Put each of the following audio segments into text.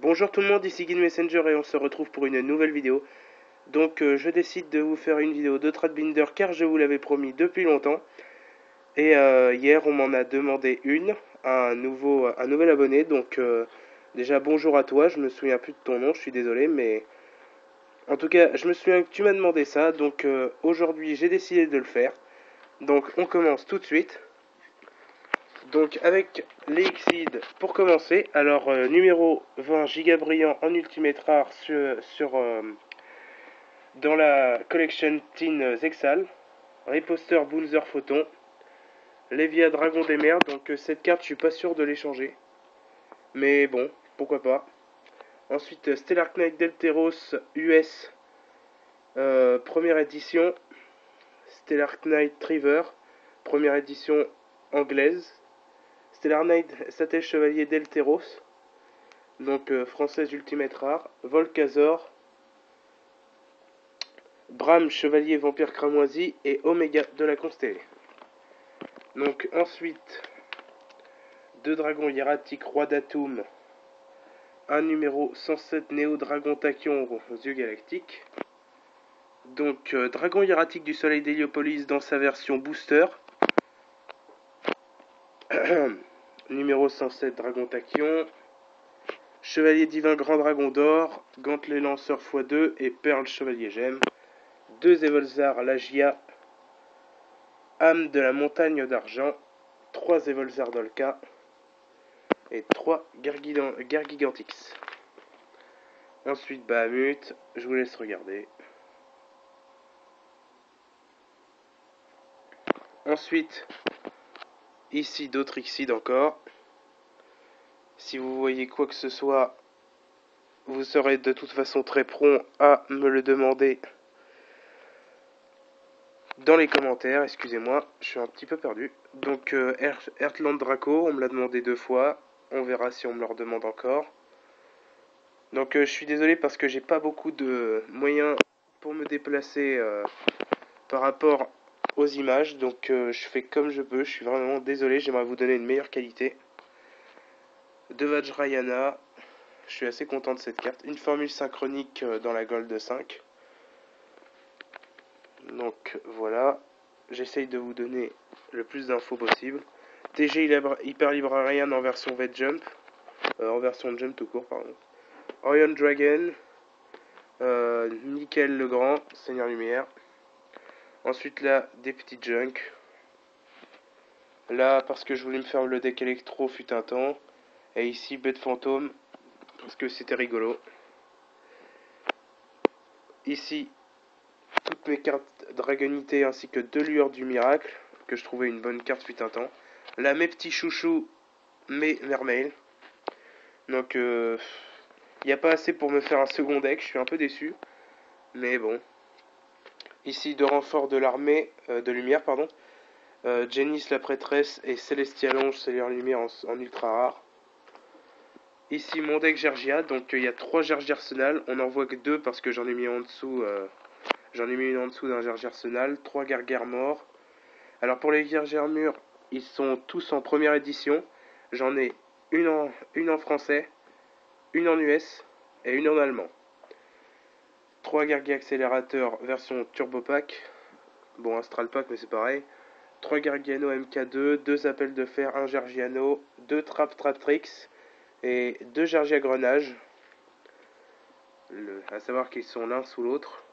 Bonjour tout le monde, ici Guide Messenger et on se retrouve pour une nouvelle vidéo. Donc je décide de vous faire une vidéo de Threadbinder car je vous l'avais promis depuis longtemps. Et hier on m'en a demandé une, un nouvel abonné. Donc déjà bonjour à toi, je me souviens plus de ton nom, je suis désolé. Mais en tout cas je me souviens que tu m'as demandé ça. Donc aujourd'hui j'ai décidé de le faire. Donc on commence tout de suite. Donc avec les Exceed pour commencer, alors numéro 20 giga brillant en ultimate rare dans la collection Teen Zexal, Riposter Boonzer Photon, Lévia Dragon des Mers, donc cette carte je suis pas sûr de l'échanger, mais bon, pourquoi pas. Ensuite Stellar Knight Delteros US, première édition, Stellar Knight Triver, première édition anglaise, Stellar Knight Satel Chevalier Delteros, donc française ultimate rare, Volcazor, Bram Chevalier Vampire Cramoisi et Omega de la Constellée. Donc ensuite, deux dragons hiératiques Roi d'Atoum, un numéro 107 Néo Dragon Tachyon aux yeux galactiques. Donc dragon hiératique du soleil d'Héliopolis dans sa version booster. Numéro 107 Dragon Tachyon. Chevalier divin Grand Dragon d'Or, Gantelet Lanceur x2 et Perle Chevalier Gemme. Deux Evolzar Lagia, Âme de la Montagne d'Argent, 3 Evolzar Dolka et 3 Gargigantix. Ensuite Bahamut, je vous laisse regarder. Ensuite, ici d'autres Exceed encore. Si vous voyez quoi que ce soit, vous serez de toute façon très prompt à me le demander dans les commentaires. Excusez-moi, je suis un petit peu perdu. Donc Heartland Draco, on me l'a demandé 2 fois. On verra si on me le redemande encore. Donc je suis désolé parce que j'ai pas beaucoup de moyens pour me déplacer par rapport aux images. Donc je fais comme je peux. Je suis vraiment désolé, j'aimerais vous donner une meilleure qualité. De Vajrayana, je suis assez content de cette carte. Une formule synchronique dans la Gold 5. Donc voilà, j'essaye de vous donner le plus d'infos possible. TG Hyper Librarian en version Vet Jump, en version Jump tout court, pardon. Orion Dragon, Nickel le Grand, Seigneur Lumière. Ensuite là, des petits junk. Là, parce que je voulais me faire le deck électro fut un temps. Et ici, Bête Fantôme, parce que c'était rigolo. Ici, toutes mes cartes Dragonité ainsi que 2 lueurs du miracle, que je trouvais une bonne carte fut un temps. Là, mes petits chouchous, mes Mermail. Donc, il n'y a pas assez pour me faire un second deck, je suis un peu déçu. Mais bon. Ici, deux renforts de l'armée de lumière, pardon. Janice la prêtresse et Célestialonge, Seigneur Lumière en ultra rare. Ici mon deck Gergia, donc il y a 3 Gergia Arsenal, on n'en voit que 2 parce que j'en ai mis en dessous, j'en ai mis une en dessous d'un Gergia Arsenal, 3 Gargares morts. Alors pour les Gergia mûrs, ils sont tous en première édition, j'en ai une en français, une en US et une en allemand. 3 Gargia accélérateurs version Turbo Pack, bon Astral Pack mais c'est pareil. 3 Gargiano MK2, 2 appels de fer, 1 Gergiano, 2 Traptrix et 2 Gergia Grenage. À savoir qu'ils sont l'un sous l'autre.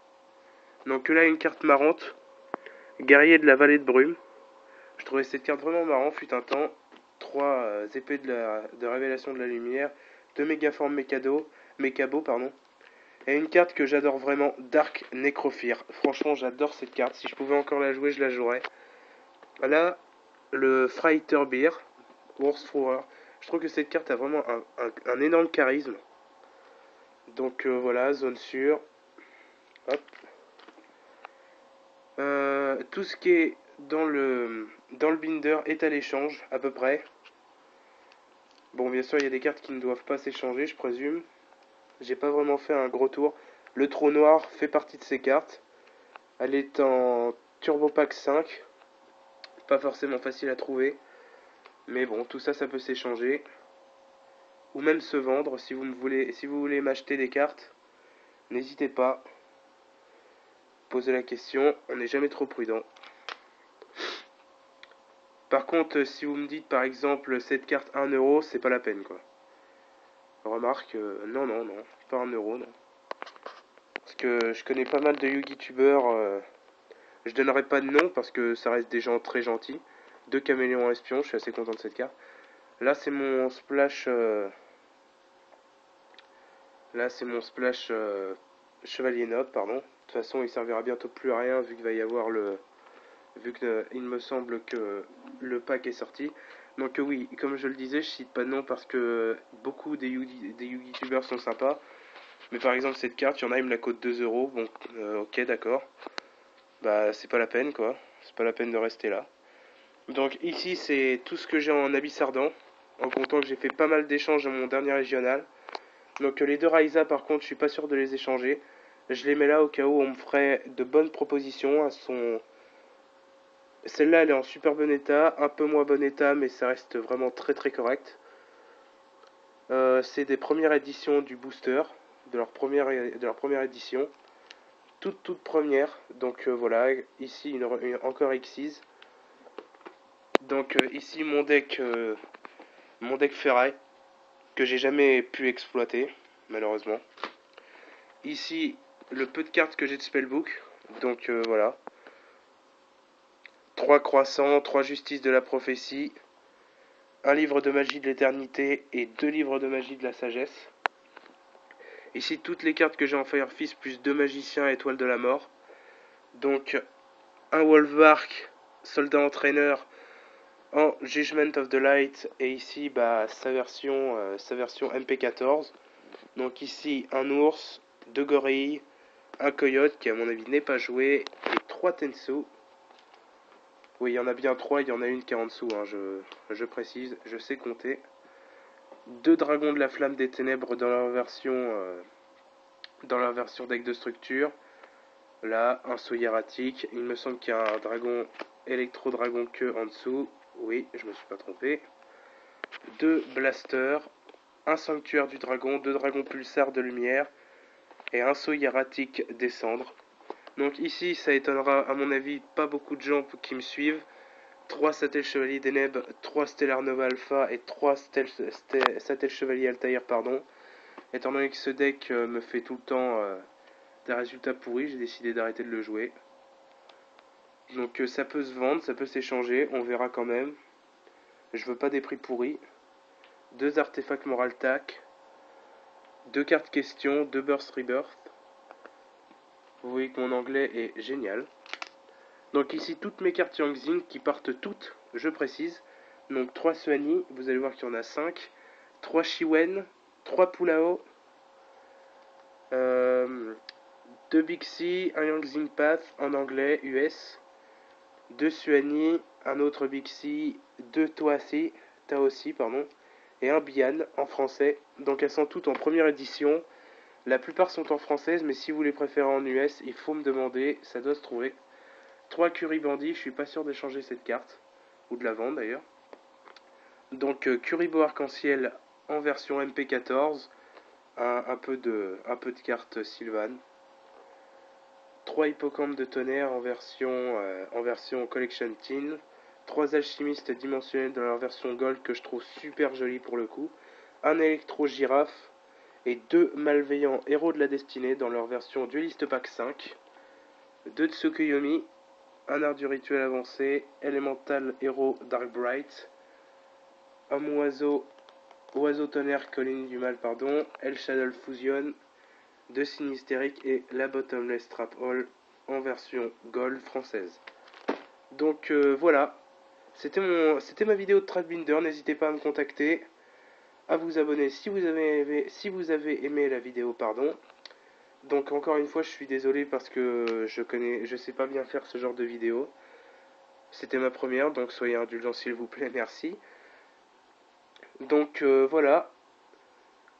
Donc là, une carte marrante. Guerrier de la vallée de brume. Je trouvais cette carte vraiment marrante, fut un temps. 3 épées de révélation de la lumière. 2 mégaformes Mécabo, pardon. Et une carte que j'adore vraiment, Dark Necrophir. Franchement, j'adore cette carte. Si je pouvais encore la jouer, je la jouerais. Là, le Freiter Beer, Worst Thrower. Je trouve que cette carte a vraiment un énorme charisme. Donc voilà, zone sûre. Hop. Tout ce qui est dans le binder est à l'échange, à peu près. Bon, bien sûr, il y a des cartes qui ne doivent pas s'échanger, je présume. J'ai pas vraiment fait un gros tour. Le trou noir fait partie de ces cartes. Elle est en Turbo Pack 5. Pas forcément facile à trouver. Mais bon, tout ça, ça peut s'échanger. ou même se vendre. Si vous voulez m'acheter des cartes, n'hésitez pas. Posez la question, on n'est jamais trop prudent. Par contre, si vous me dites par exemple cette carte 1 euro, c'est pas la peine quoi. Remarque, non, pas 1 euro, non. Parce que je connais pas mal de youtubeurs, je donnerai pas de nom parce que ça reste des gens très gentils. 2 caméléons espions, je suis assez content de cette carte. Là c'est mon splash, chevalier noble, pardon. De toute façon il servira bientôt plus à rien vu qu'il va y avoir vu que il me semble que le pack est sorti. Donc oui, comme je le disais, je cite pas de nom parce que beaucoup des youtubeurs sont sympas. Mais par exemple cette carte, il y en a, il me la coûte 2 euros. Bon, ok, d'accord. Bah c'est pas la peine quoi. C'est pas la peine de rester là. Donc ici c'est tout ce que j'ai en Abyss Ardent. En comptant que j'ai fait pas mal d'échanges à mon dernier régional. Donc les deux Raiza par contre je suis pas sûr de les échanger. Je les mets là au cas où on me ferait de bonnes propositions. Celle-là elle est en super bon état, un peu moins bon état mais ça reste vraiment très très correct. C'est des premières éditions du booster, de leur première édition. Toute première. Donc voilà, ici encore Xyz. Donc ici mon deck ferraille que j'ai jamais pu exploiter malheureusement. Ici le peu de cartes que j'ai de spellbook. Donc voilà. 3 croissants, 3 justices de la prophétie, un livre de magie de l'éternité et 2 livres de magie de la sagesse. Ici toutes les cartes que j'ai en Fire Fist plus 2 magiciens étoile de la mort. Donc un Wolfbark, soldat entraîneur en Judgment of the Light et ici sa version MP14. Donc ici un ours, 2 gorilles, un coyote qui à mon avis n'est pas joué et 3 Tensu. Oui, il y en a bien 3, il y en a une qui est en dessous, hein, je précise, je sais compter. 2 dragons de la flamme des ténèbres dans leur version deck de structure. Là, un saut hiératique. Il me semble qu'il y a un dragon électro-dragon queue en dessous. Oui, je me suis pas trompé. 2 blasters, un sanctuaire du dragon, 2 dragons pulsars de lumière et un saut hiératique des cendres. Donc ici, ça étonnera à mon avis pas beaucoup de gens qui me suivent. 3 Sattel Chevalier Deneb, 3 Stellar Nova Alpha et 3 Sattel Chevalier Altair, pardon. Étant donné que ce deck me fait tout le temps des résultats pourris, j'ai décidé d'arrêter de le jouer. Donc ça peut se vendre, ça peut s'échanger, on verra quand même. Je veux pas des prix pourris. 2 artefacts Moral Tac, 2 cartes questions, 2 Burst Rebirth. Vous voyez que mon anglais est génial. Donc ici toutes mes cartes Yangzing qui partent toutes, je précise. Donc 3 Suani, vous allez voir qu'il y en a 5. 3 Shiwen, 3 Pulao, 2 Bixi, un Yangzing Path en anglais US, 2 Suani, un autre Bixi, 2 Taosi, pardon, et un Bian en français. Donc elles sont toutes en première édition. La plupart sont en française, mais si vous les préférez en US, il faut me demander, ça doit se trouver. 3 Curie Bandit, je suis pas sûr d'échanger cette carte, ou de la vendre d'ailleurs. Donc Kuribo Arc-en-Ciel en version MP14, un peu de cartes Sylvan. 3 Hippocampes de tonnerre en version Collection Teen. 3 alchimistes dimensionnels dans leur version Gold que je trouve super jolie pour le coup. Un électro girafe et 2 malveillants héros de la destinée dans leur version Duelist Pack 5. 2 Tsukuyomi, un art du rituel avancé, Elemental héros Dark Bright, Homme oiseau tonnerre colline du mal, pardon, El Shadow Fusion, 2 Sinistériques et la Bottomless Trap Hall en version Gold française. Donc voilà, c'était ma vidéo de Trapbinder, n'hésitez pas à me contacter, à vous abonner si vous avez aimé la vidéo, pardon. Donc encore une fois, je suis désolé parce que je sais pas bien faire ce genre de vidéo. C'était ma première, donc soyez indulgents s'il vous plaît, merci. Donc voilà,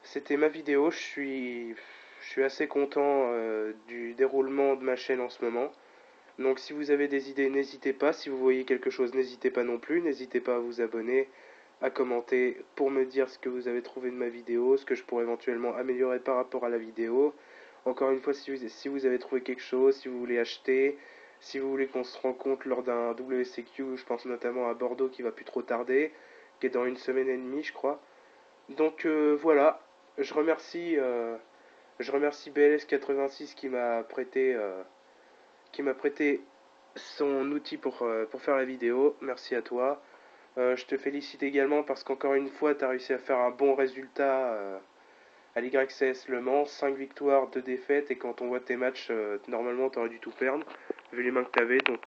c'était ma vidéo, je suis assez content du déroulement de ma chaîne en ce moment. Donc si vous avez des idées, n'hésitez pas. Si vous voyez quelque chose, n'hésitez pas non plus. N'hésitez pas à vous abonner à commenter pour me dire ce que vous avez trouvé de ma vidéo, ce que je pourrais éventuellement améliorer par rapport à la vidéo. Encore une fois, si vous avez trouvé quelque chose, si vous voulez acheter, si vous voulez qu'on se rencontre lors d'un WCQ, je pense notamment à Bordeaux qui va plus trop tarder, qui est dans une semaine et demie, je crois. Donc voilà, je remercie, euh, je remercie BLS86 qui m'a prêté son outil pour faire la vidéo. Merci à toi. Je te félicite également parce qu'encore une fois, tu as réussi à faire un bon résultat à l'YCS Le Mans. 5 victoires, 2 défaites. Et quand on voit tes matchs, normalement, tu aurais dû tout perdre, vu les mains que tu avais. Donc